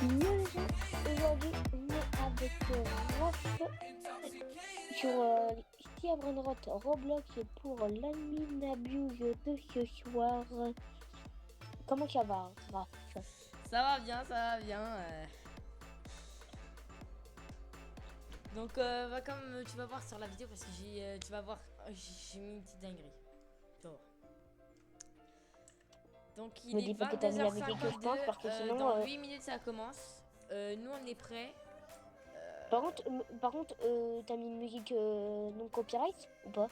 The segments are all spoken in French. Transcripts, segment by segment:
Yo les gens, aujourd'hui on est avec Raph sur Tia Brainrot Roblox pour l'admin abuse de ce soir. Comment ça va, Raph? Ça va bien, ça va bien. Donc, comme tu vas voir sur la vidéo, parce que tu vas voir, j'ai mis une petite dinguerie. Bon. Donc, il Me est dis pas que t'as mis la musique que je 22h52. pense parce que sinon. Dans 8 minutes, ça commence. Nous, on est prêts. Par contre, t'as mis une musique non copyright ou pas?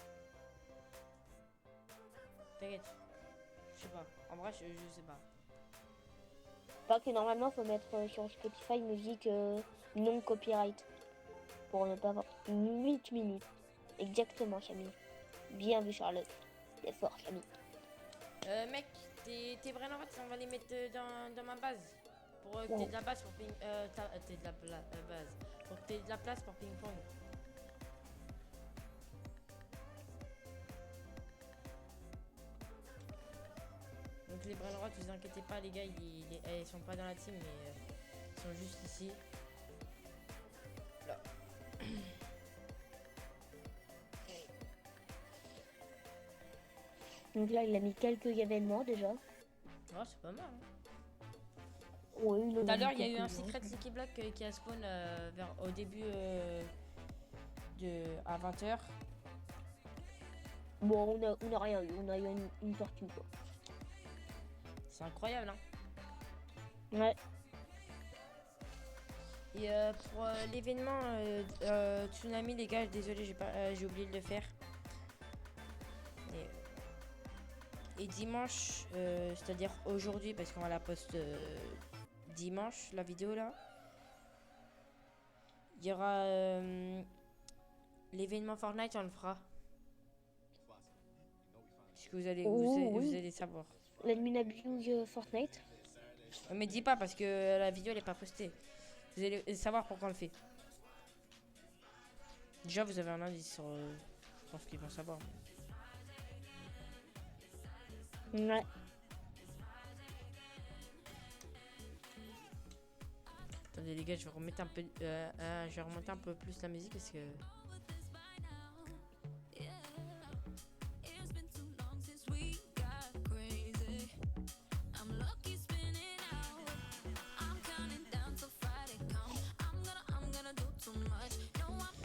T'inquiète. Je sais pas. En vrai, je sais pas. Pas que normalement faut mettre sur Spotify musique non copyright pour ne pas avoir 8 minutes. Exactement, Camille. Bien vu, Charlotte. C'est fort, Camille. Mec, tes vrais notes, on va les mettre dans ma base. Pour que t'aies de la base pour ping. T'aies de la base. Pour que t'aies de la place pour ping-pong. Donc les brain rots, vous inquiétez pas les gars, ils sont pas dans la team mais ils sont juste ici. Là. Donc là, il a mis quelques événements déjà. Oh, c'est pas mal. Hein. Oui, tout à l'heure, il y a eu un secret Lucky Block qui a spawn au début à 20h. Bon, on a rien eu, on a eu une tortue quoi. C'est incroyable, hein. Ouais. Et pour l'événement Tsunami, les gars, désolé, j'ai oublié de le faire. Et dimanche, c'est-à-dire aujourd'hui, parce qu'on va la poste dimanche, la vidéo là, il y aura l'événement Fortnite, on le fera. Puisque vous allez savoir. L'admin abuse Fortnite. Mais dis pas parce que la vidéo elle est pas postée. Vous allez savoir pourquoi on le fait. Déjà vous avez un indice sur ce qu'ils vont savoir. Ouais. Attendez les gars, je vais remettre un peu, je vais remonter un peu plus la musique parce que.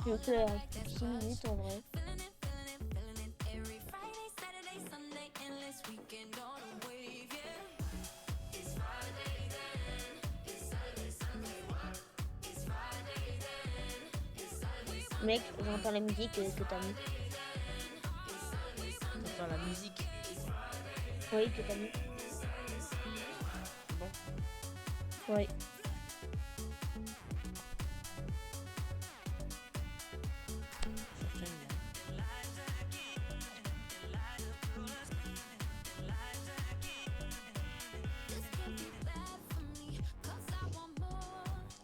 Je fais 6 minutes en vrai. Mec, j'entends la musique que t'as mis. Dans la musique. Oui, que t'as mis. Bon. Oui.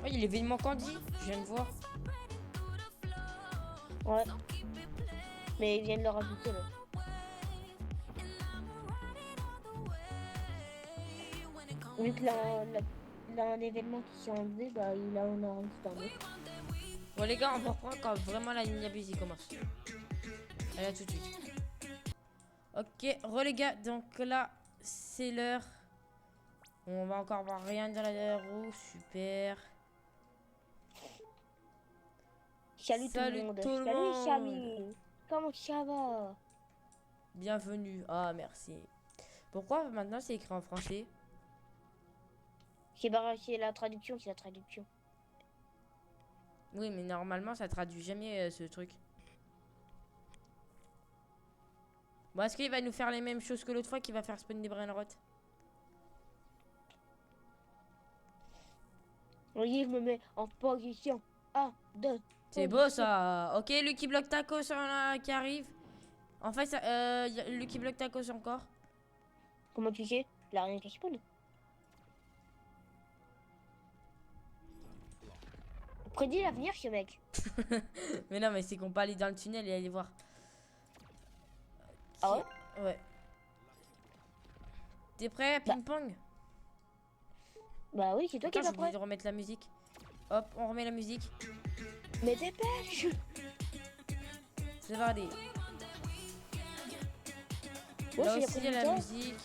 Oh, il y a l'événement Candy, je viens de voir. Ouais. Mais ils viennent de le rajouter là. Vu que là, un événement qui s'est enlevé, bah il en a rajouté un autre. Bon les gars, on va reprendre quand vraiment la ligne abuse commence. Allez, à tout de suite. Ok, les gars, donc là, c'est l'heure. On va encore voir rien dans la roue, super. Salut tout le monde. Salut Chami. Comment ça va? Bienvenue. Ah, merci. Pourquoi maintenant c'est écrit en français? C'est la traduction, c'est la traduction. Oui, mais normalement ça traduit jamais ce truc. Bon, est-ce qu'il va nous faire les mêmes choses que l'autre fois qu'il va faire spawn des brain rots? Oui, je me mets en position 1, 2. C'est beau ça. Ok, Lucky Block Tacos qui arrive. En fait, Lucky Block Tacos encore. Comment tu sais? Il a rien qui spawn. Prédit l'avenir, ce mec. Mais non, mais c'est qu'on peut aller dans le tunnel et aller voir. Ah ouais? Ouais. T'es prêt, ping-pong? Bah oui, c'est toi qui Attends, es j'ai pas oublié prêt. de remettre la musique. Hop, on remet la musique. Mais dépêche. C'est parti. Ouais, Là c'est aussi, il y a la muta. musique.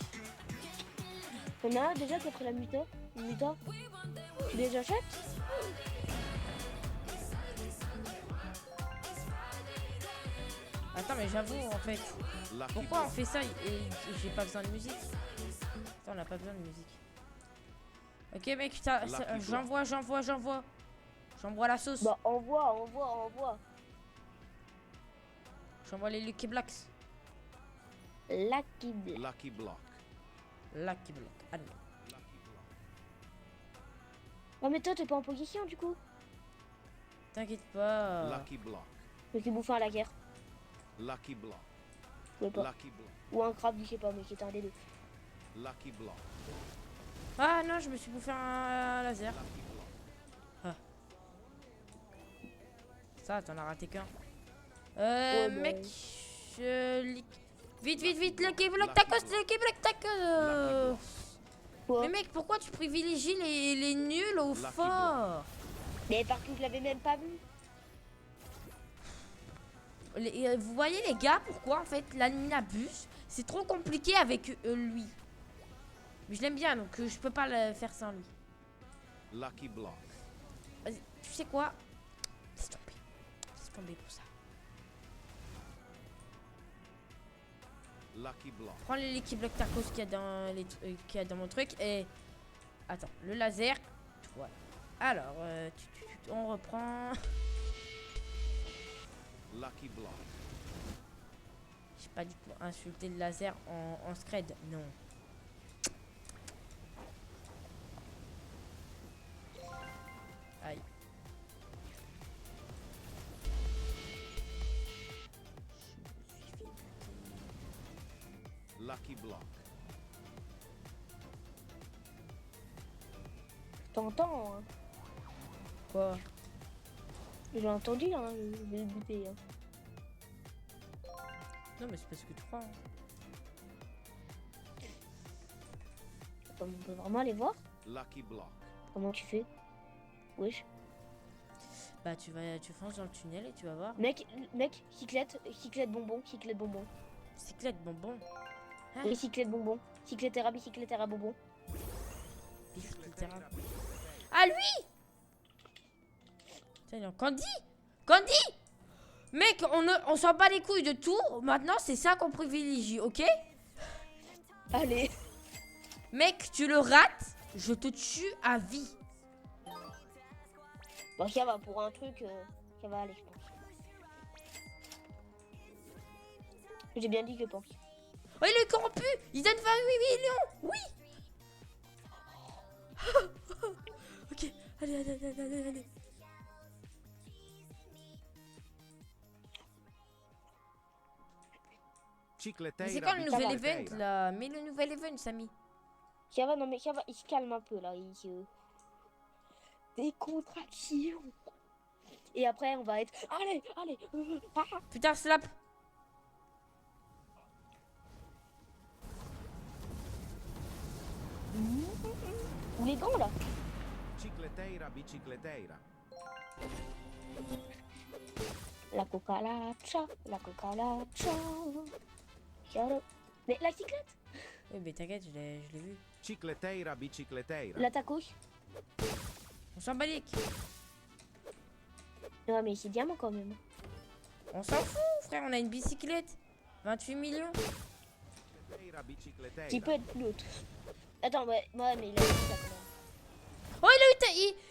On a un déjà qui a pris la muta. Muta. Tu les achètes? Attends, mais j'avoue, en fait, Lucky pourquoi on block. fait ça et j'ai pas besoin de musique? Attends, on n'a pas besoin de musique. Ok, mec, Lucky block. J'envoie la sauce. Bah envoie. J'envoie les Lucky Blocks. Lucky Black. Lucky block. Lucky Block. Allez. Lucky block. Oh mais toi t'es pas en position du coup. T'inquiète pas. Lucky block. Mais qui bouffe un la guerre. Lucky block. Je sais pas. Lucky block. Ou un crabe, je sais pas, mais qui est un des deux. Lucky block. Ah non, je me suis bouffé un laser. Lucky block. Ça, t'en as raté qu'un. Ouais, bah, Mec, vite, Lucky Block, Lucky tacos, block. Lucky Block, tacos. Quoi? Mais mec, pourquoi tu privilégies les nuls aux Lucky forts? Mais parce que je l'avais même pas vu. Vous voyez les gars, pourquoi en fait l'admin abuse? C'est trop compliqué avec lui. Mais je l'aime bien, donc je peux pas le faire sans lui. Lucky block. Vas-y, tu sais quoi? Laisse tomber. Laisse tomber pour ça. Lucky block. Prends les Lucky Block tacos qu'il y a dans qu'il y a dans mon truc et attends, le laser. Voilà. Alors, on reprend. Lucky block. J'ai pas du tout insulté le laser en scred, non. Aïe. Lucky block. T'entends, hein. Quoi? J'ai entendu, hein, je vais le buter. Hein. Non, mais c'est parce que tu crois. Hein. On peut vraiment aller voir Lucky block. comment tu fais. Wesh. Bah tu fonces dans le tunnel et tu vas voir. Mec, cyclette bonbon. Cyclette bonbon. Hein? Oui, cyclette bonbon. Cyclette et bonbon. Bicyclette. Ah lui! Tiens, non. Candy! Mec, on s'en bat les couilles de tout. Maintenant, c'est ça qu'on privilégie, ok? Allez. Mec, tu le rates, je te tue à vie. Bon, ça va, pour un truc, ça va aller, je pense. J'ai bien dit, je pense. Oh, il est corrompu! Il donne 28 millions! Oui! Ok, allez. Chicleteira. Mais c'est quand le nouvel bicicleteira. event là? Mais le nouvel event, Samy. Ça va, non mais ça va, il se calme un peu là. Décontraction. Et après, on va être... Allez. Putain, slap! Ou les gants là. Chicleteira, bicicleteira. La coca-la-cha. Ciao. Mais la cyclette. Oui, mais t'inquiète, je l'ai vu. Chicleteira, bicicleteira. La tacos. On s'en bat les couilles. Non mais c'est diamant quand même. On s'en fout, frère, on a une bicyclette. 28 millions. Chicleteira, bicicleteira. Qui peut être l'autre. Attends, ouais, mais il a eu ça quand même. Oh,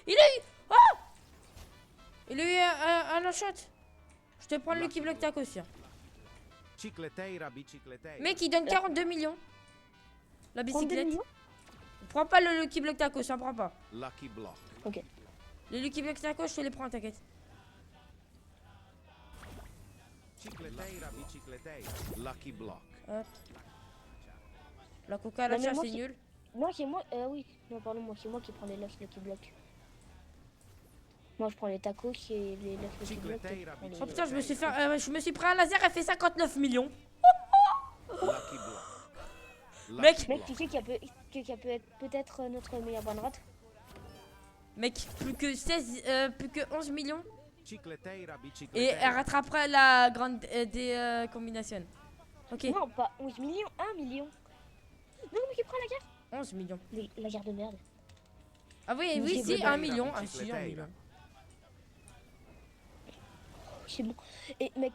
il a eu. Oh! Il a eu un shot. Je te prends le Lucky Block tacos, tiens. Chicleteira, bicicleteira. Mec, il donne 42 millions. La 32 bicyclette. millions. Prends pas le Lucky Block tacos, ça prend pas. Lucky block. Ok. Les Lucky Block tacos, je te les prends, t'inquiète. Chicleteira, bicicleteira. Lucky block. Hop. La coca, Non, la mais chasse, moi, c'est c'est- nul. Non, c'est moi. Oui. Non, pardon, moi, c'est moi qui prends les lofts Lucky Block. Moi, je prends les tacos et les lofts Lucky Block. Chicleteira, et je prends les- Oh putain, je me suis pris un laser, elle fait 59 millions. Lucky block. Mec. Lucky Mec, block. tu sais qu'il y a peut être peut-être notre meilleur banrate. Mec, plus que 11 millions. Cicleteira Et elle bicicleteira. rattrapera la grande des combinations. Ok, Non, pas 11 millions, 1 million. Non, mais qui prend la guerre 11 millions. La guerre de merde. Ah oui, Mais oui, j'ai si, vu 1 la million. Ah si, 1 bicicletta. million. C'est bon. Et mec,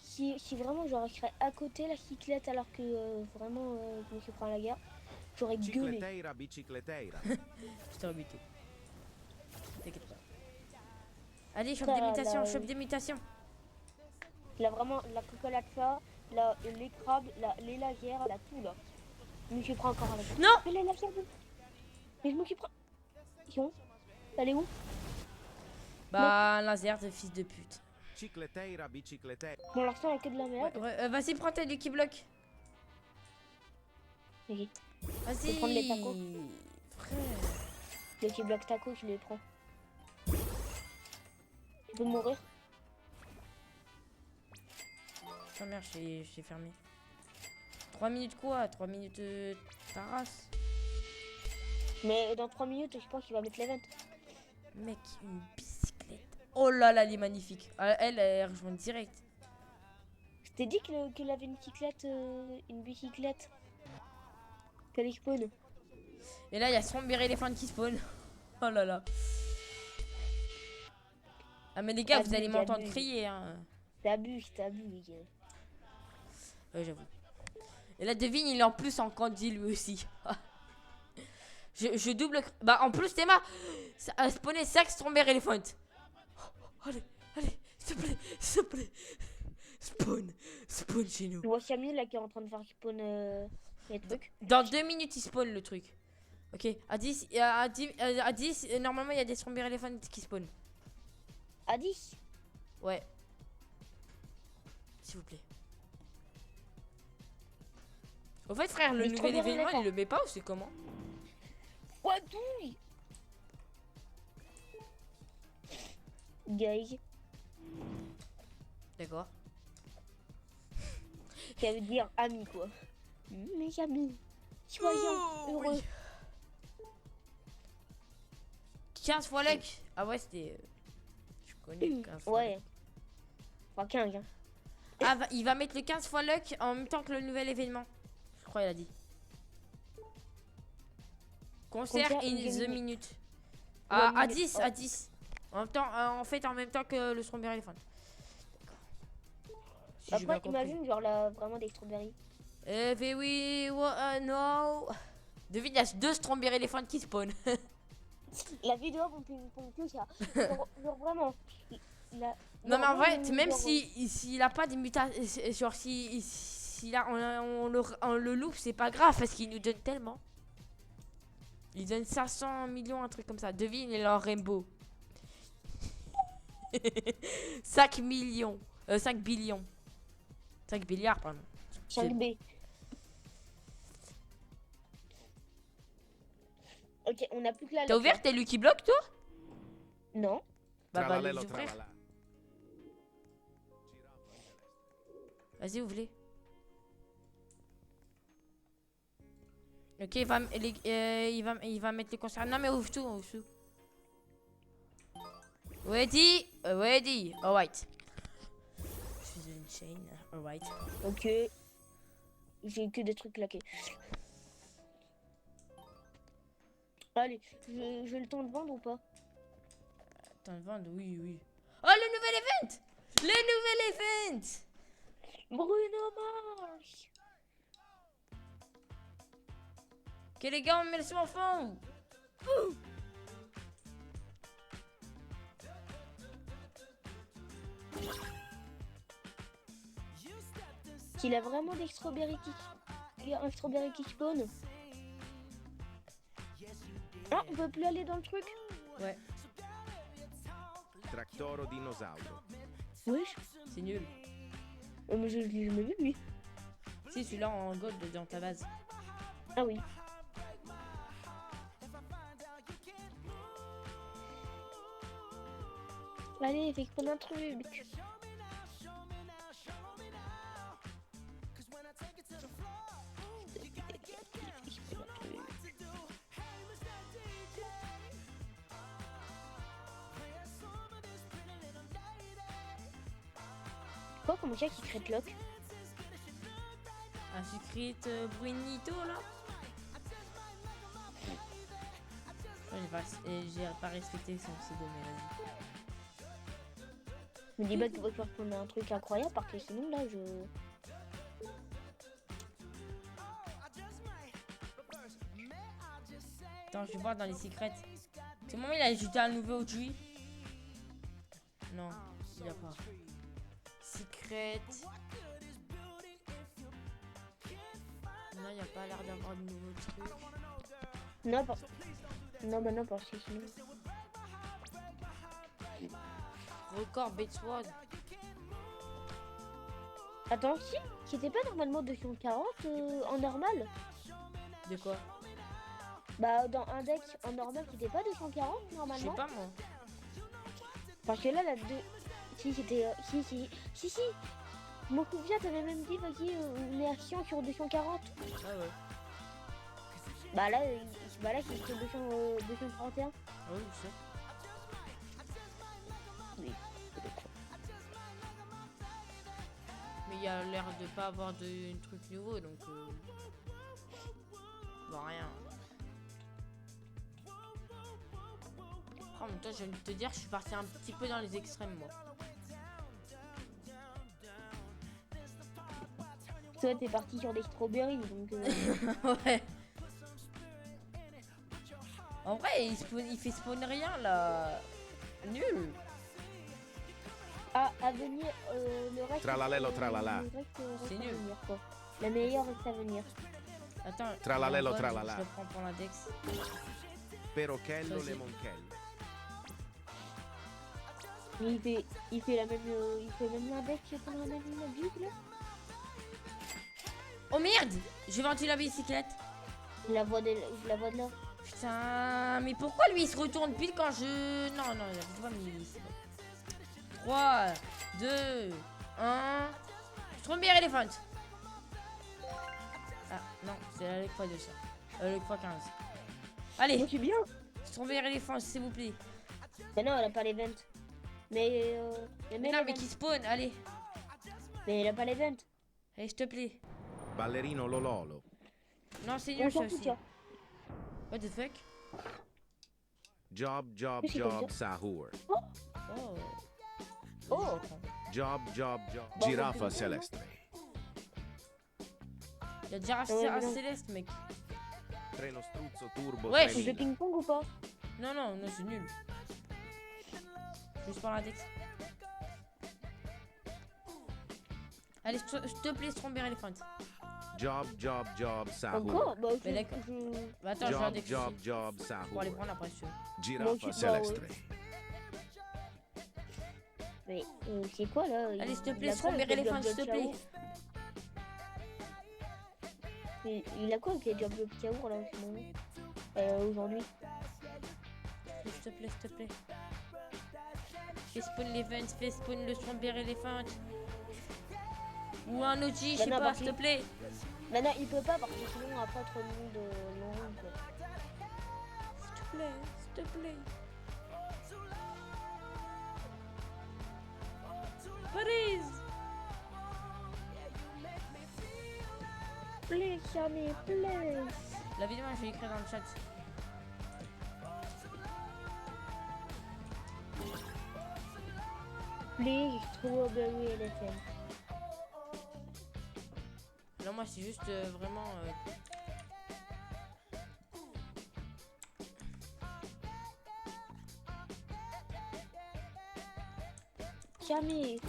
si vraiment genre je serais à côté la cyclette alors que vraiment je me suis pris la guerre, j'aurais gueulé. Cicleteira bicicleteira. Je t'ai rebuté. T'inquiète pas. Allez, chope Ça, des mutations, là, chope des mutations. Là vraiment la cocolatcha, les crabes, les lagères, là tout là. Je me suis pris encore la guerre. Non. Mais les lagères, mais je me suis pris. Ils sont où? Elle est où? Bah, un laser de fils de pute. Cicleteira bicicleteira. Pour l'instant il y a que de la merde. Vas-y, prends tes Lucky Block. Ok. Vas-y. prendre les tacos. Frère. Les petits blocs tacos, je les prends. Tu peux mourir? Oh merde, j'ai fermé. 3 minutes quoi? 3 minutes ta race. Mais dans 3 minutes, je pense qu'il va mettre l'event. Mec, une bicyclette. Oh là là, elle est magnifique. Elle rejoint direct. Je t'ai dit qu'il avait une bicyclette. Qu'elle spawn. Et là, il y a Strawberry Elephant qui spawn. Oh là là. Ah mais les gars, vous Abuse, allez m'entendre abuse. crier. Hein. T'abuses. Ouais, j'avoue. Et là, devine, il est en plus en candy lui aussi. je double. Bah, en plus, Théma, ça a spawné 5 Strawberry Elephant. Oh, allez, s'il te plaît. Spawn chez nous. Tu vois Camille là qui est en train de faire spawn les trucs. Dans 2 minutes, il spawn le truc. Ok, à 10, normalement, il y a des Strawberry Elephant qui spawn. À 10. Ouais. S'il vous plaît. Au fait, frère, le Les nouvel Strawberry événement, Elephant. il le met pas ou c'est comment? Quoi douille Guys, D'accord. ça veut dire amis quoi. Mes amis, soyons heureux. 15 fois luck. Ah ouais, c'était... Je connais 15 fois Ouais. luck. Enfin 15. Hein. Ah, il va mettre le 15 fois luck en même temps que le nouvel événement. Je crois il a dit. Concert Concert in in the the minute. One À minute, 10, ouais. à 10. En fait, en même temps que le Strawberry Elephant. D'accord. Si j'ai bien Après, compris. imagine genre là vraiment des strawberries. Oui, no. Devine, il y a 2 Strawberry Elephant qui spawn. La vidéo pour que ça. Genre vraiment. Non mais en vrai, vraiment, même genre, s'il a pas des mutations, genre si là on le loupe, c'est pas grave parce qu'il nous donne tellement. Il donne 500 millions, un truc comme ça. Devine, il est en rainbow. 5 millions. 5 billions. 5 milliards, pardon. 5B. Ok, on a plus que la T'as lettre, ouvert là. tes Lucky Block, toi? Non. Bah, les Tralalelo ouvrir. tralala. Vas-y, ouvre-les. Ok, il va mettre les concerts. Non, mais ouvre tout, Ready. Alright. Je suis une chaîne. Alright. Ok. J'ai que des trucs claqués. Allez, j'ai le temps de vendre ou pas? Attends, vendre, oui. Oh, le nouvel event! Bruno Mars. Ok, les gars, on met le son en fond. Qu'il a vraiment des strawberries qui... un strawberry qui spawn. Ah, on peut plus aller dans le truc? Ouais, Tractoro dinosauro. Wesh. c'est nul. Mais je l'ai jamais vu lui. Si, celui-là en gold dans ta base. Ah oui. Allez, fais spawn un truc. Quoi, comment ça, Secret Lock? Un secret Brunito là. J'ai pas respecté son pseudo, mais vas-y. Me dis pas que tu vas prendre un truc incroyable parce que sinon là je. Attends, je vais voir dans les secrets. C'est le moment il a ajouté un nouveau OG. Non, il n'y a pas. Secret. Non, il n'y a pas l'air d'avoir de nouveaux trucs. Non, pas. Non, bah non, parce que sinon. Record Betsword. Attends, si, c'était pas normalement 240 en normal? De quoi? Bah, dans Index en normal, c'était pas 240 Je sais normalement? pas moi. Parce que là, la 2. Si, c'était. Si. Je me souviens, t'avais même dit, vas-y, on est à 100 sur 240. Ah ouais. Bah là, c'est sur 231. Ah oui, je sais. Oui. Mais il a l'air de pas avoir de truc nouveau donc. Bah rien. En même temps, je viens de te dire, je suis parti un petit peu dans les extrêmes moi. Toi, t'es parti sur des strawberries, donc. Ouais. En vrai, il fait spawn rien là. Nul. Ah, à venir, le reste. Tralalelo, tralala. le reste C'est à nul. venir, quoi. La meilleure reste à venir. Attends. Tralalelo, je le tralala. Je le prends pour l'index. Perochello, Vas-y. lemoncello. Il fait même l'index sur la même vue, là. Oh merde! J'ai vendu la bicyclette. Je la vois de là. Putain, mais pourquoi lui il se retourne pile quand je. Non, je vois, mais c'est bon. 3, 2, 1. Strombier Elephant. Ah, non, c'est la leg x 2 ça. Leg x 15. Allez, Moi, je suis bien. Strombier Elephant, s'il vous plaît. Mais non, elle a pas l'event. Mais Mais non, mais qui spawn, allez. Mais elle a pas l'event. Allez, s'il te plaît. Ballerino Lololo. Non, c'est On nul ça s'en fout, aussi. tiens. What the fuck? Job, Mais c'est comme Sahur. Oh. Oh. Job. Bon, Giraffa bon, celestre. Il y a déjà Ouais, un non. céleste, mec. Treno struzzo turbo. Ouais, C'est de 3000. ping-pong ou pas? Non, c'est nul. Juste pour l'index. Allez, s'il te plaît, Strombier Elephant. Job, Sahur. Encore? Bah, Mais d'accord. Bah, attends, je vais index aussi. Job, Pour aller Sahur. prendre après, si tu veux. Giraffa Bon, celestre. Mais c'est quoi là? Allez, s'il te Il plaît, a quoi Strombier avec les Elephant, jobs s'il te de plaît. Chaos? Il a quoi avec les jobs de Piaour là en ce moment? Aujourd'hui? S'il te plaît. Fais spawn l'event, fais spawn le Strombier Elephant. Ou un OG, je sais non, pas, par s'il te contre- plaît. Bah non, il peut pas parce que sinon après trop de monde long quoi. S'il te plaît. Please. Please, Sammy, please. La vidéo, je vais écrire dans le chat. Please, strawberry elephant. Non, moi, c'est juste vraiment. Sammy.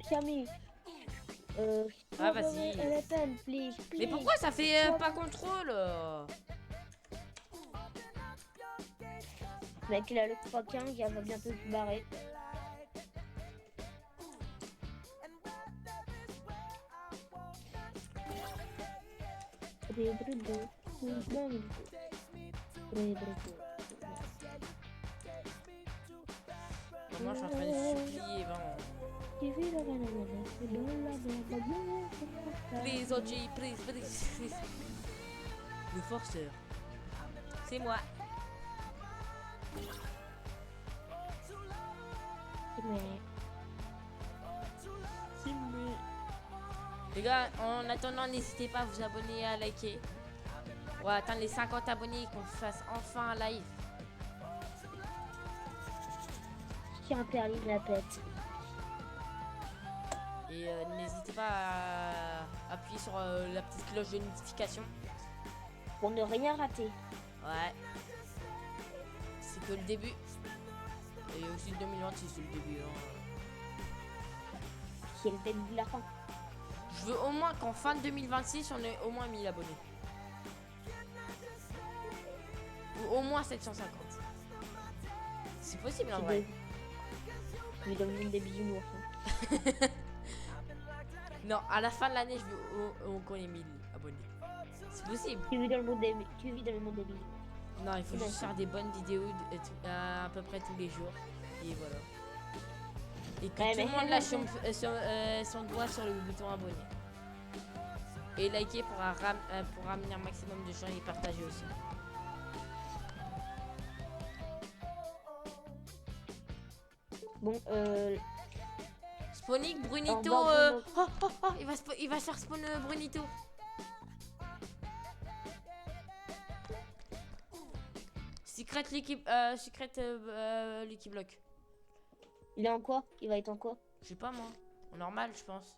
Sammy. Ah, vas-y. strawberry elephant, please, please. Mais pourquoi ça fait pas contrôle Mec, il a le 315, il va bientôt se barrer. Moi, je suis en train de supplier, vraiment. Please, OG, please. Le forceur. C'est moi. mais... Les gars, en attendant, n'hésitez pas à vous abonner et à liker. On va atteindre les 50 abonnés et qu'on fasse enfin un live. Si un perlis la pète. Et n'hésitez pas à appuyer sur la petite cloche de notification. Pour ne rien rater. Ouais. C'est que le début. Et aussi le 2026, c'est le début. Hein. C'est le début de la fin. Je veux au moins qu'en fin de 2026, on ait au moins 1000 abonnés. Ou au moins 750. C'est possible en vrai. Je lui donne des bisounours. Hein. Non, à la fin de l'année, je veux qu'on ait 1000 abonnés. C'est possible. Tu vis dans le monde des bisounours. Non, il faut juste faire des bonnes vidéos à peu près tous les jours. Et voilà. Et que tout le monde lâche son doigt sur le bouton abonné. Et liker pour ramener un maximum de gens et partager aussi. Bon, Spawnic, Brunito. Il va se faire spawn Brunito. Secret Lucky Block. il est en quoi? Il va être en quoi? Je sais pas moi. En normal, je pense.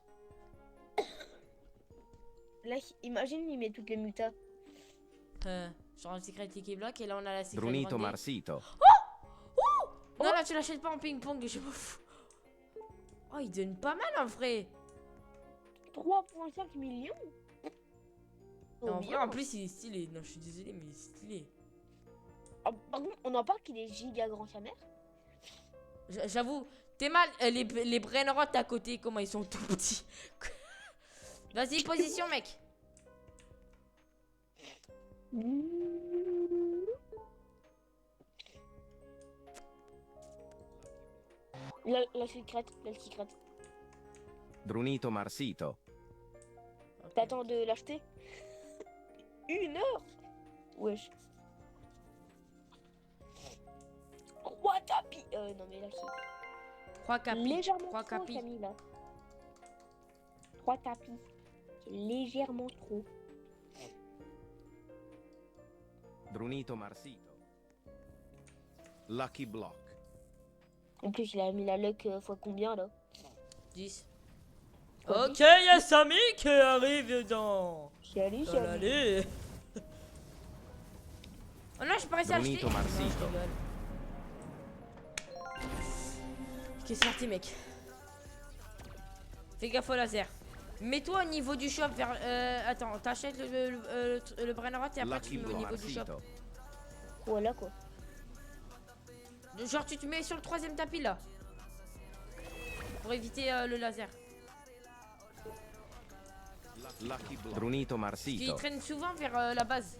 Là, imagine, il met toutes les mutas. Genre un Secret Lucky Block et là on a la Secret Brunito Grande. Marsito. Non, là tu l'achètes pas en ping-pong, je m'en fous. Oh, il donne pas mal en vrai. 3,5 millions. En vrai, bien. en plus, il est stylé. Non, je suis désolé, mais il est stylé. Ah, par contre, on en parle qu'il est giga grand sa mère. J'avoue, t'es mal. Les brainrots à côté, comment ils sont tout petits. Vas-y, position, mec. La secrète, la secrète. Brunito Marsito. T'attends de l'acheter? 1 heure? Wesh. 3 tapis. Non mais là c'est 3 capis. légèrement 3 trop, capis. Camille, là. 3 tapis. C'est légèrement trop. Brunito Marsito. Lucky Block. En plus, il a mis la luck fois combien là? 10. Quoi, Ok, il y a Samy qui arrive dans Salut, salut. l'allée. Oh non, je suis pas réussi à acheter. Brunito Non, je Marsito. rigole. Ok, c'est parti, mec. Fais gaffe au laser. Mets-toi au niveau du shop vers. Attends, t'achètes le brainrot et après tu Lucky te mets au niveau du shop. Marsito. Voilà quoi. Genre, tu te mets sur le 3ème tapis là. Pour éviter le laser. Lucky Block. Brunito Il Marsito. traîne souvent vers la base.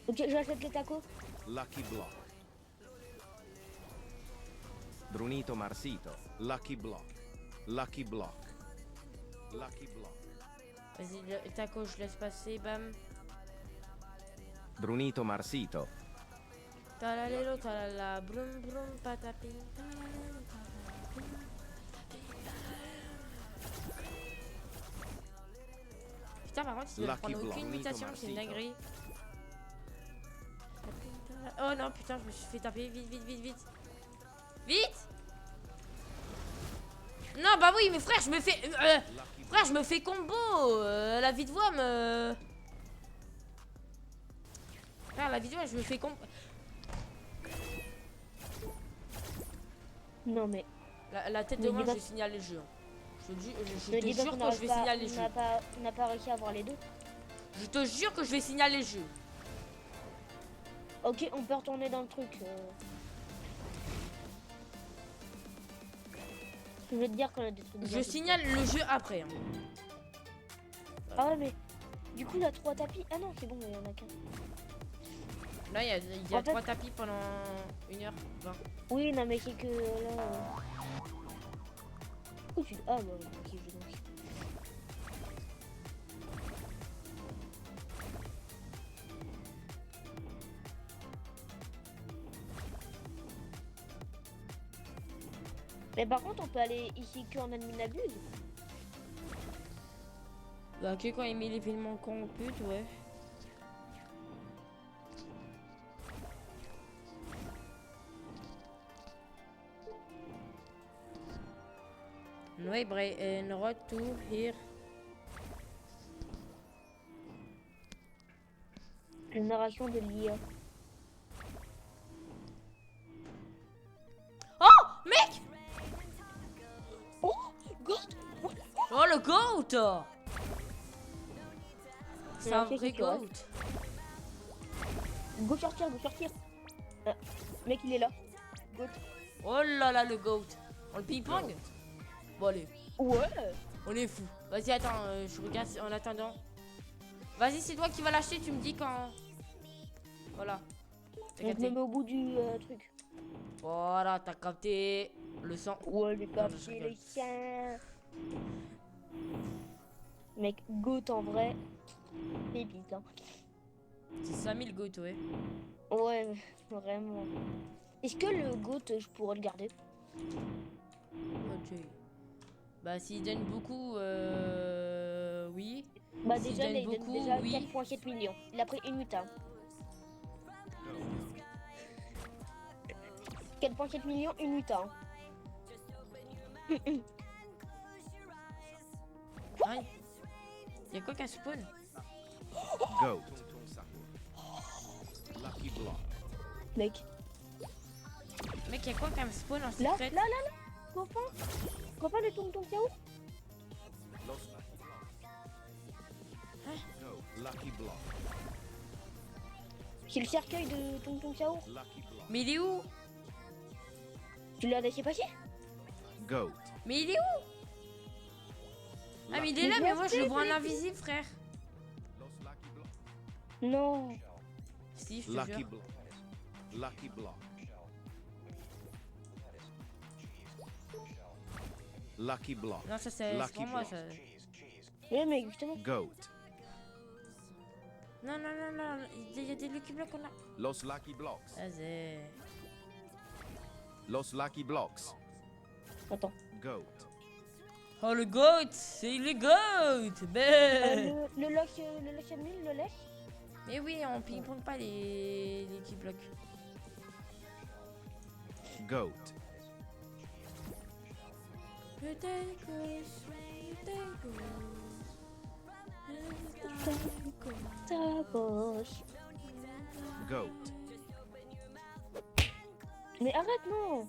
Ok, j'achète les tacos. Lucky Block. Brunito Marsito. Lucky Block. Lucky Block. Lucky Block. Vas-y, le taco, je laisse passer, bam. Brunito Marsito. Talalelo, talala, brum brum, patapin, talalelo, talalala, putain, par contre, il ne Lucky prendre Block, aucune Nito mutation, c'est une Marsito. dinguerie. Oh non, putain, je me suis fait taper. Vite, vite, vite, vite. Vite! Non, bah oui, mais frère, je me fais. Frère, je me fais combo. La vie de voix me. Frère, la vie de voix, je me fais combo. Non mais. La tête de Ne moi, dis je pas- vais signaler le jeu. Je Ne te dis pas jure qu'on que je n'arrive vais pas- signaler le jeu. on n'a pas réussi à avoir les deux. Je te jure que je vais signaler le jeu. Ok, on peut retourner dans le truc. Je veux te dire qu'on a des trucs. Je bien. signale le jeu après. Hein. Ah ouais, mais. Du coup, il y a 3 tapis. Ah non, c'est bon, il y en a qu'un. Là, il y a En fait- 3 tapis pendant 1h20. Oui, non, mais c'est que là. Oh, ah bah, ok, je vais donc. Mais par contre, on peut aller ici qu'en admin abuse. Bah, ok, quand il met l'événement compute, ouais. Ouais, bref, un retour here. Une narration de l'IA. Oh, mec! Oh, God! Oh, le goat! C'est un Ok, vrai c'est vrai. goat. Go sortir, go sortir. Mec, il est là. Go. Oh là là, le goat. On le ping-pong? Bon, allez, Ouais. on est fou. Vas-y, attends, je regarde en attendant. Vas-y, c'est toi qui vas l'acheter, tu me dis quand. Voilà. T'as Donc, je me capté. mets au bout du truc. Voilà, t'as capté le sang. Ouais, j'ai je capté rigole. les chiens. Mec, Goat en vrai. Pépite, hein. C'est 5000 goat, ouais. Ouais, vraiment. Est-ce que le Goat, je pourrais le garder? Ok. Bah, s'il donne beaucoup, oui. Bah S'il déjà, donne là, il donne beaucoup, déjà oui. 4,7 millions. Il a pris une muta. 4,7 millions, une muta. Aïe. Y'a quoi qu'un spawn? Goat. Lucky Block. Mec. Mec, y'a quoi qu'un spawn en Là, secret? là, là, là. Copain. Copain de Tonton Kiao. Los Goat. Lucky Block. C'est le cercueil de Tonton Kiao. Lucky Block. Mais il est où? Tu l'as laissé passer? Goat. Mais il est où? Ah, mais il est là, mais moi je le vois en invisible, frère. Los Lucky Block. Non. Si, je te Lucky jure. Block. Lucky Block. Lucky Block. Non, ça c'est Lucky pour moi, block. ça. Ouais, mais justement. Goat. Non, non, non, non, il y a des Lucky Blocks qu'on a. Los Lucky Blocks. Vas-y. Los Lucky Blocks. Attends. Goat. Oh, le goat! C'est le goat! Ben. Le lock admin, le laisse. Mais oui, on ping-pong pas les Lucky Blocks. Goat. Ta gauche. Goat. Mais arrête, non.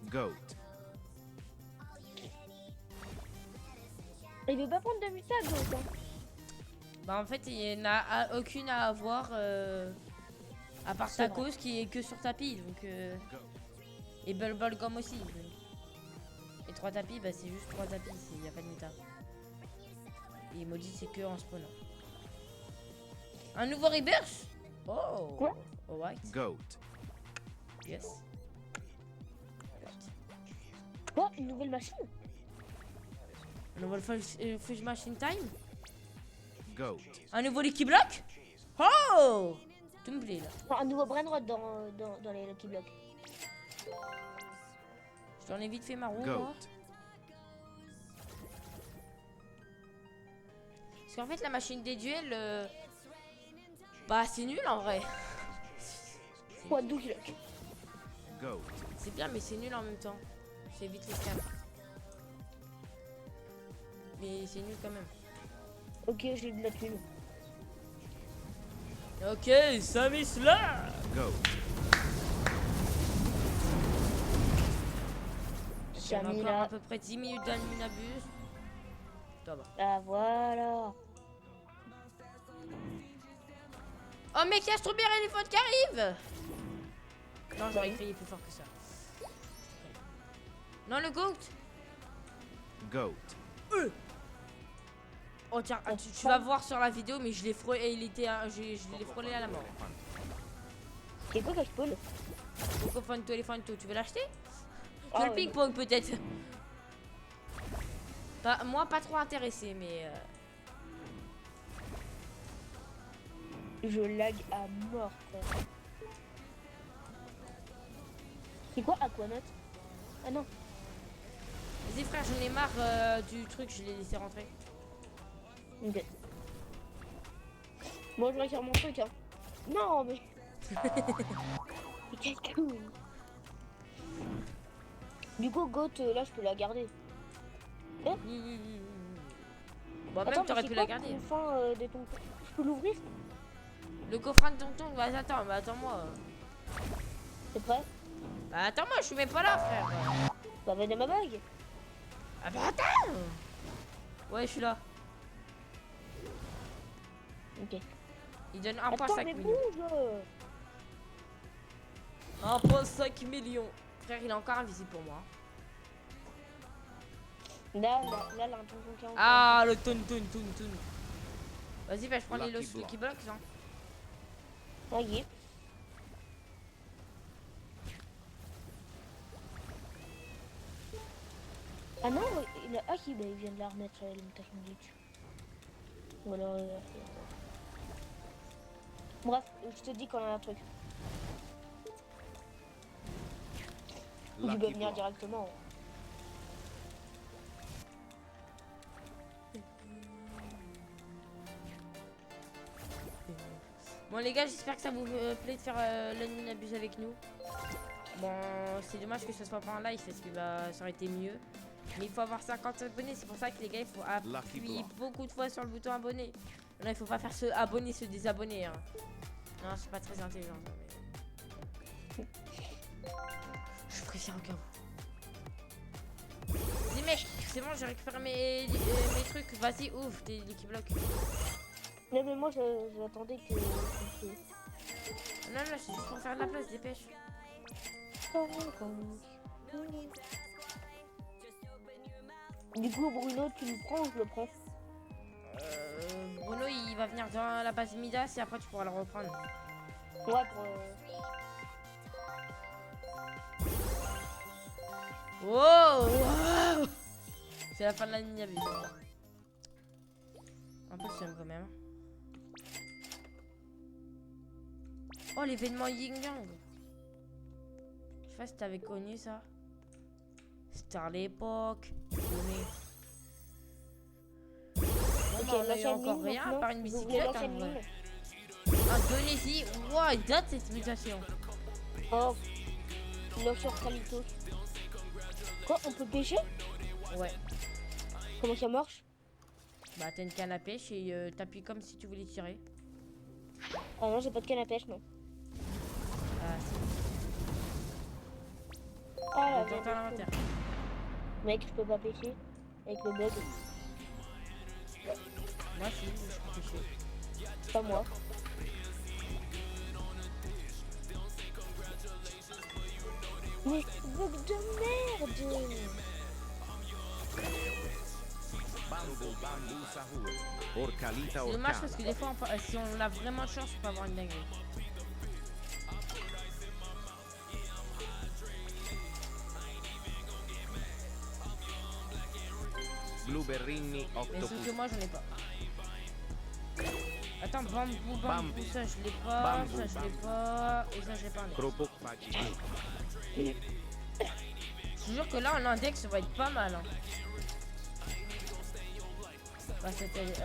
Goat. Il veut pas prendre de muta, Goat. Hein. Bah, en fait, il n'y en a aucune à avoir à part C'est Tacos qui est que sur tapis. Donc, et Bubblegum aussi. Donc. Et 3 tapis, bah, c'est juste 3 tapis, il n'y a pas de muta. Et maudit, c'est que en spawnant. Un nouveau rebirth? Oh! Quoi? Alright. Goat. Yes. Oh, une nouvelle machine. Un nouveau Fudge Machine Time? Goat. Un nouveau Lucky Block? Oh! Tout me plaît là. Enfin, un nouveau brain rot dans les Lucky Blocks. Je t'en ai vite fait ma roue, moi. Goat. Parce qu'en fait, la machine des duels, bah, c'est nul en vrai. Quoi, 12 locks. Goat. C'est bien, mais c'est nul en même temps. C'est vite les scams. Mais c'est nul quand même. Ok, j'ai de la thune. Ok, Samy Sla! Goat. On a encore à Chamila. peu près 10 minutes d'Alminabus. Ça va. Ah, voilà. Oh mec, il y a Strawberry Elephant qui arrive! Non, j'aurais crié plus fort que ça. Non, le goat! Goat. Oh tiens, ah, tu vas voir sur la vidéo, mais je l'ai frôlé, il était, je l'ai frôlé à la mort. C'est quoi que je peux? Coco Fanto, Elephanto, tu veux l'acheter? Ah, Le ouais. ping-pong peut-être. Moi, pas trop intéressé, mais... Je lag à mort, frère. C'est quoi Aquanaut? Ah non. Vas-y frère, j'en ai marre du truc, je l'ai laissé rentrer. Ok. Bon, je retire mon truc, hein. Non, mais... Mais quel couille. Du coup, Goat, là, je peux la garder. Oui, oui, oui, oui. Bon, Attends, même t'aurais mais pu c'est la quoi garder. le fin de ton... Je peux l'ouvrir? Le coffre de tonton, bah attends, bah attends-moi. C'est prêt? Bah attends-moi, je suis même pas là, frère. Bah, venez ma bague. Ah bah attends. Ouais, je suis là. Ok. Il donne Attends, 1,5 mais million. bouge. 1,5 million. Frère, il est encore invisible pour moi. Là, l'intention qui est en Ah, le tonton. Vas-y, bah, je prends les Lucky Lucky Blocks. Hein. Ok. Ah non, il a... Ah si, bah, il vient de la remettre sur l'imitation glitch. Ou alors... Bref, je te dis qu'on a un truc. Ou tu peux Lucky venir block. directement. Bon, les gars, j'espère que ça vous plaît de faire l'ennemi abuse avec nous. Bon, c'est dommage que ce soit pas en live parce que bah, ça aurait été mieux. Mais il faut avoir 50 abonnés, c'est pour ça que les gars, il faut appuyer block. beaucoup de fois sur le bouton abonner. Non, il faut pas faire se abonner, se désabonner. Hein. Non, c'est pas très intelligent. Mais... Je préfère au cas où. Dis mec, c'est bon, j'ai récupéré mes trucs. Vas-y, ouvre tes Lucky Blocks. Non mais moi j'attendais que... Non, c'est juste pour faire de la place, dépêche. Du coup Bruno, tu le prends ou je le prends? Bruno, il va venir dans la base Midas et après tu pourras le reprendre. Ouais, pour... Wow, wow. C'est la fin de la mini-abuse. Un peu le seum quand même. Oh, l'événement Yin Yang. Je sais pas si t'avais connu ça. C'était à l'époque. Tu connais. Ok, On a eu l'ancienne encore mine, rien à maintenant, part une vous voulez bicyclette. l'ancienne En mine? Indonésie. Wow, il date cette mutation. Oh, l'offshore Calito. Quoi, on peut pêcher? Ouais. Comment ça marche? Bah, t'as une canne à pêche et t'appuies comme si tu voulais tirer. Ah non, j'ai pas de canne à pêche, non. Ah, si. Ah là, Dans ton inventaire. mec, je peux pas pêcher avec le bug. Moi, si, je peux pêcher. Pas moi. Mais bug de merde! Bamboo sahur. Orcalita C'est dommage parce orcana. que des fois, si on a vraiment de chance, on peut avoir une dinguerie. Blueberrini Mais sauf que octopus. moi, j'en ai pas. Attends, bambou, Bambou. ça je l'ai pas, Bambou, ça je l'ai pas, et ça je l'ai pas. Cropo. Je te jure que là, en index, ça va être pas mal. Hein. À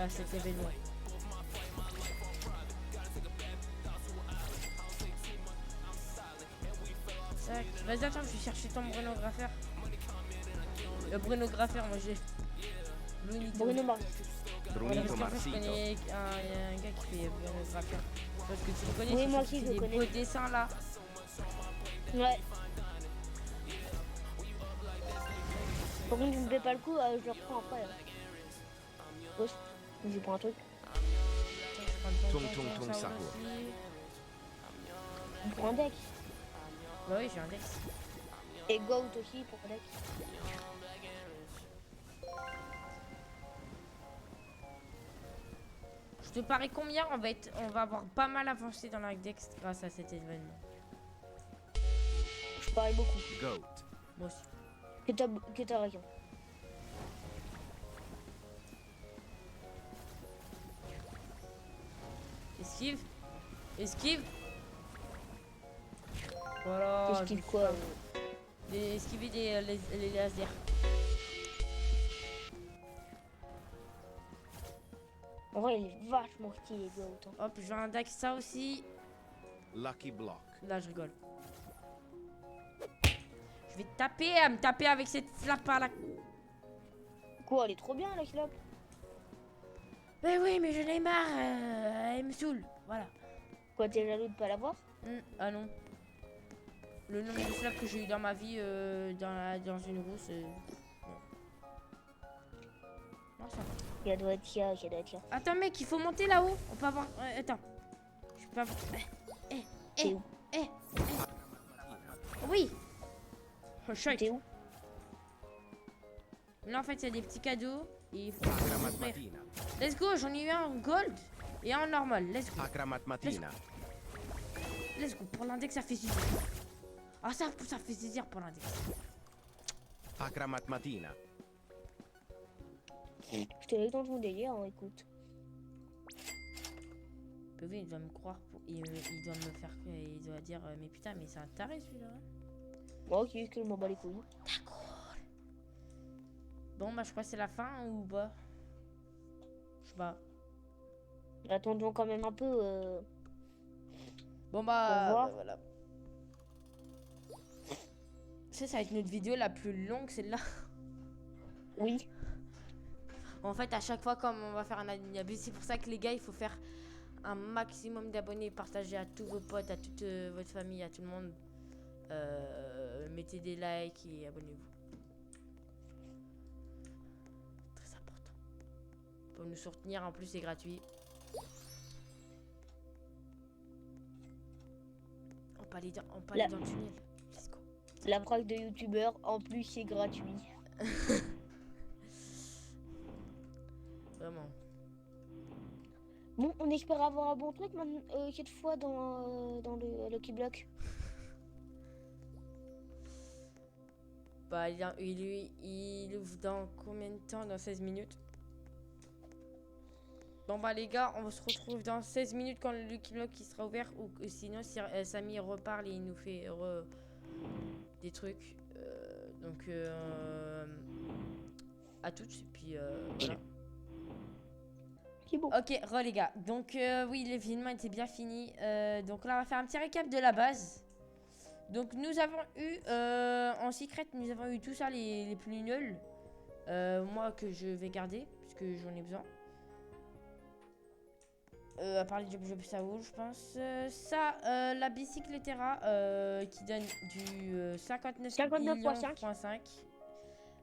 cet événement. Tac. Vas-y, attends, je vais chercher ton Bruno Graffer. Le Bruno Graffer, moi j'ai. Bruno Mars. Brunito Parce qu'en fait, je marcito. connais un gars qui fait Bruno Graffer. Parce que tu le connais, Oui, c'est moi celui aussi, qui je fait le des connais. beaux dessins là. Ouais. Par contre, je ne fais pas le coup, je le reprends après. Wesh, je prends un truc. Tung tung tung sahur. Je prends un deck. Bah oui, j'ai un deck. Et Goat aussi pour deck. Je te parie combien on va avoir pas mal avancé dans la dex grâce à cet événement. Je parie beaucoup. Goat. Moi aussi. Que t'as raison. Esquive. Esquive. Voilà. Esquive quoi Esquiver les lasers. En vrai, il est vachement stylé, Goat. Hein. Hop, je vais index ça aussi. Lucky Block. Là, je rigole. Je vais te taper, à me taper avec cette slap par là. Quoi, elle est trop bien la clope. Ben oui, mais je l'ai marre. Elle me saoule. Voilà. Quoi, t'es jaloux de pas l'avoir? Ah non. Le nombre de slaps que j'ai eu dans ma vie dans une roue, c'est. Non, ça va. Il doit être là, il doit être là. Attends, mec, il faut monter là-haut. On peut avoir. Attends. Je peux avoir. T'es où? Oui. Oh, chouette. T'es où? Là, en fait, il y a des petits cadeaux. Et il faut Akramat ouvrir. Matina. Let's go, j'en ai eu un en gold et un en normal. Let's go. Akramat Matina. Let's go. Pour l'index, ça fait 6 Ah, ça fait saisir pour l'index. Akramat Matina. Je te laisse dans ton délire, hein, écoute. PV, il doit me croire. Il doit me faire. Il doit dire mais putain, mais c'est un taré celui-là. Moi, ok, que je m'en bats les couilles. D'accord. Bon, bah, je crois que c'est la fin ou pas? Je sais pas. Attendons quand même un peu. Bon, Au bah, revoir. voilà. Ça va être notre vidéo la plus longue, celle-là. Oui. En fait, à chaque fois, comme on va faire un animabus, c'est pour ça que les gars, il faut faire un maximum d'abonnés, partager à tous vos potes, à toute votre famille, à tout le monde. Mettez des likes et abonnez-vous. Très important. Pour nous soutenir, en plus, c'est gratuit. On peut aller dans le tunnel. Let's go. La prague de youtubeur, en plus, c'est gratuit. Vraiment. Bon, on espère avoir un bon truc maintenant, cette fois dans le Lucky Block. Bah, il ouvre dans combien de temps? Dans 16 minutes. Bon bah les gars, on se retrouve dans 16 minutes quand le Lucky Block qui sera ouvert. Ou sinon si Samy reparle et il nous fait des trucs. Donc à toutes. Et puis voilà. C'est bon. Ok, les gars. Donc oui, l'événement était bien fini. Donc là, on va faire un petit récap de la base. Donc nous avons eu, en secret, nous avons eu tout ça, les plus nuls. Moi, que je vais garder, puisque j'en ai besoin. À part les Job Sao, je pense. Ça, la bicycle Terra, qui donne du 59 millions, 59,5.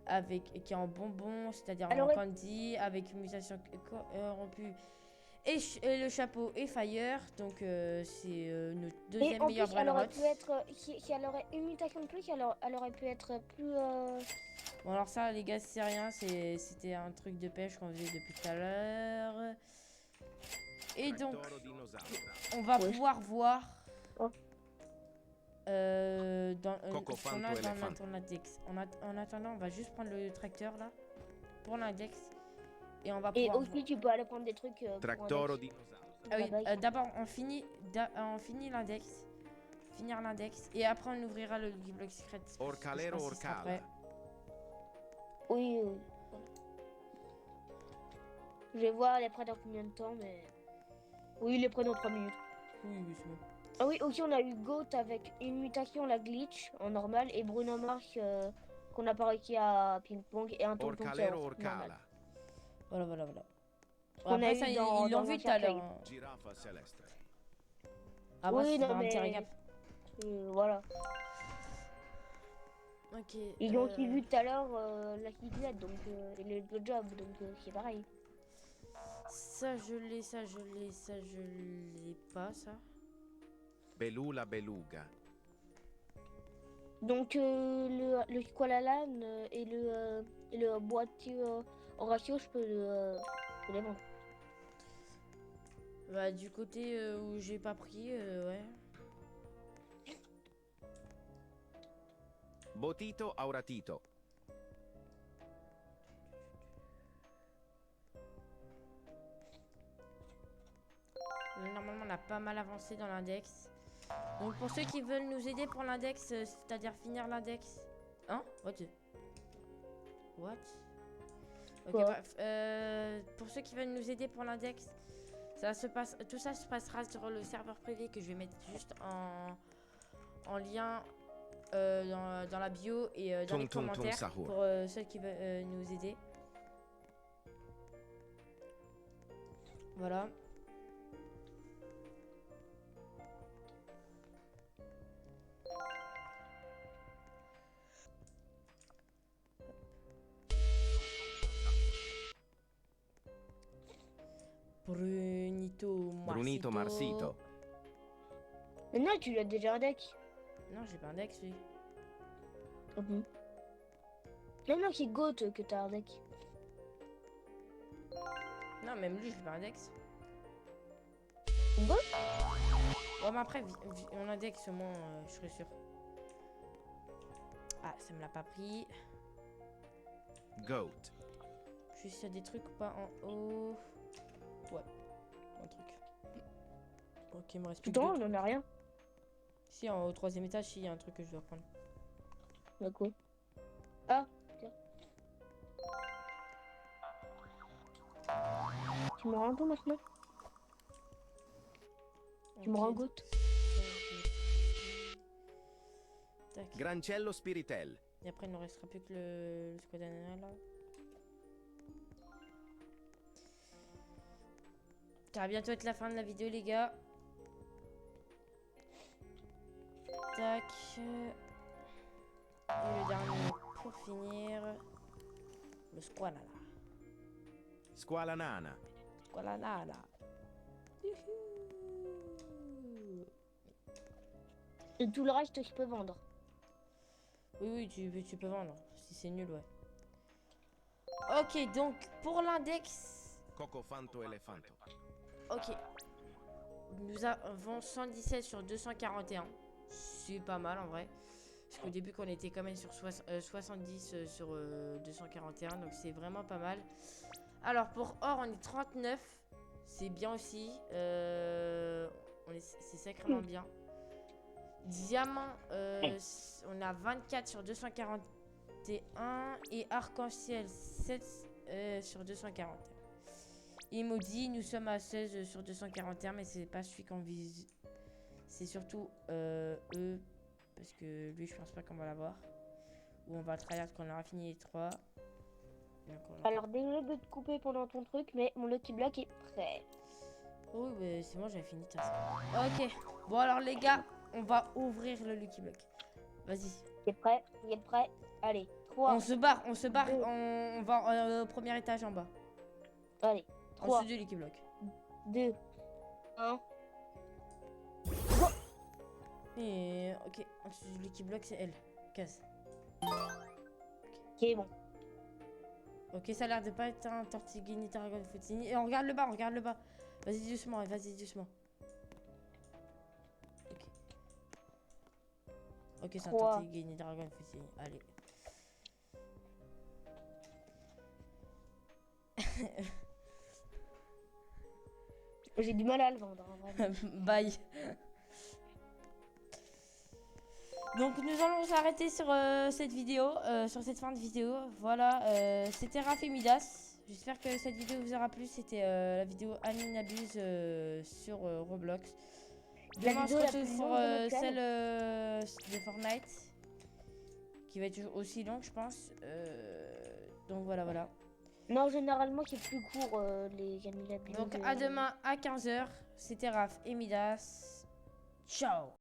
avec, qui est en bonbon, c'est-à-dire Alors, en candy, avec une mutation corrompue. Et le chapeau et Fire, donc c'est notre Et deuxième en meilleur plus, elle aurait Bralrot. pu être, si elle aurait une mutation de plus, elle aurait pu être plus. Bon alors ça les gars c'est rien, c'était un truc de pêche qu'on faisait depuis tout à l'heure. Et donc Toro dinosauro. on va Ouais. pouvoir voir Oh. dans ce qu'on a Cocofanto dans éléphant. notre index. En attendant on va juste prendre le tracteur là pour l'index et on va Et pouvoir aussi, tu peux aller prendre des trucs. Tractoro pour dinosauro. Ah oui, Bye-bye. d'abord on finit l'index. Finir l'index et après on ouvrira le Lucky Block Secret. Je sais Orcalero pas si ce sera Orcala. prêt. Oui. Je vais voir les prêts dans combien de temps, mais. Oui, les prêts dans 3 minutes. Oui, oui, c'est bon. Ah oui, aussi, on a eu Goat avec une mutation, la glitch, en normal, et Bruno Mars qu'on a pas réussi à ping-pong, et un tonton qui est Orcalero en normal. Orcala. Voilà. On a Après eu ça, dans- ils l'ont dans vu un tout à l'heure. cercueil. Hein. Giraffa celeste. Après, Oui, c'est non, un petit mais- récap. Voilà. Ok. Ils ont aussi vu tout à l'heure la cyclette, donc, et le job, donc c'est pareil. Ça, je l'ai pas, ça. Belula beluga. Donc le Squalalan et le boîtier Horatio, je peux les vendre. Bah, du côté où j'ai pas pris, ouais. Botito auratito. normalement, on a pas mal avancé dans l'index. Donc, pour ceux qui veulent nous aider pour l'index, c'est-à-dire finir l'index... Hein? What? Ok, Quoi? bref. Pour ceux qui veulent nous aider pour l'index, tout ça se passera sur le serveur privé que je vais mettre juste en lien dans la bio et dans les commentaires Sahur. pour ceux qui veulent nous aider. Voilà. Brunito Marsito. Mais non, tu l'as déjà un deck. Non, j'ai pas un deck, lui. Non, non, c'est Goat que t'as un deck. Non, même lui, j'ai pas un dex. Goat? Bon, mais après, on index au moins, je serais sûr. Ah, ça me l'a pas pris. Goat. Juste, il y a des trucs ou pas en haut. Ouais, un truc. Ok, il me reste plus que Putain, deux. on en a rien. Si, au 3e étage, si, il y a un truc que je dois prendre. D'accord. Ah, tiens. Tu me rends tout maintenant? Tu me Ok, rends Goat? Tac. Grancello Spiritel. Et après, il ne restera plus que le squad animal, là. Ça va bientôt être la fin de la vidéo, les gars. Tac. Et le dernier pour finir. Le squalana. Squalanana. Squalanana. Youhou. Et tout le reste, je peux vendre. Oui, tu peux vendre. Si c'est nul, ouais. Ok, donc pour l'index. Cocofanto Elefanto. Ok. Nous avons 117 sur 241. C'est pas mal en vrai. Parce qu'au début, qu'on était quand même sur 70 sur 241. Donc c'est vraiment pas mal. Alors pour or, on est 39. C'est bien aussi. C'est sacrément bien. Diamant, on a 24 sur 241. Et arc-en-ciel, 7 sur 241. Et maudit, nous sommes à 16 sur 241, mais c'est pas celui qu'on vise. C'est surtout eux, parce que lui, je pense pas qu'on va l'avoir. Ou on va tryhard quand on aura fini les 3. Alors, désolé de te couper pendant ton truc, mais mon Lucky Block est prêt. Oh, mais c'est bon, j'avais fini de toute façon. Ok, bon alors les gars, on va ouvrir le Lucky Block. Vas-y. Il est prêt, il est prêt. Allez, 3. On se barre, deux. on va au premier étage en bas. Allez, En 3, dessous du Lucky Block. 2, 1. Et ok, en dessous du Lucky Block, c'est elle. Casse. Ok, bon. Ok, ça a l'air de pas être un Tortiguini Tarragon Foutini. Et on regarde le bas, on regarde le bas. Vas-y doucement, vas-y doucement. Ok. Ok, c'est un 3. Tortiguini Tarragon Foutini. Allez. J'ai du mal à le vendre. En vrai. Bye. Donc nous allons s'arrêter sur cette vidéo, sur cette fin de vidéo. Voilà, c'était Raph et Midas. J'espère que cette vidéo vous aura plu. C'était la vidéo Annie Nabuse sur Roblox. Demain on se retrouve pour celle de Fortnite, qui va être aussi longue, je pense. Donc voilà. Non, généralement, c'est plus court, les amis. Donc à demain à 15 h. C'était Raph et Midas. Ciao.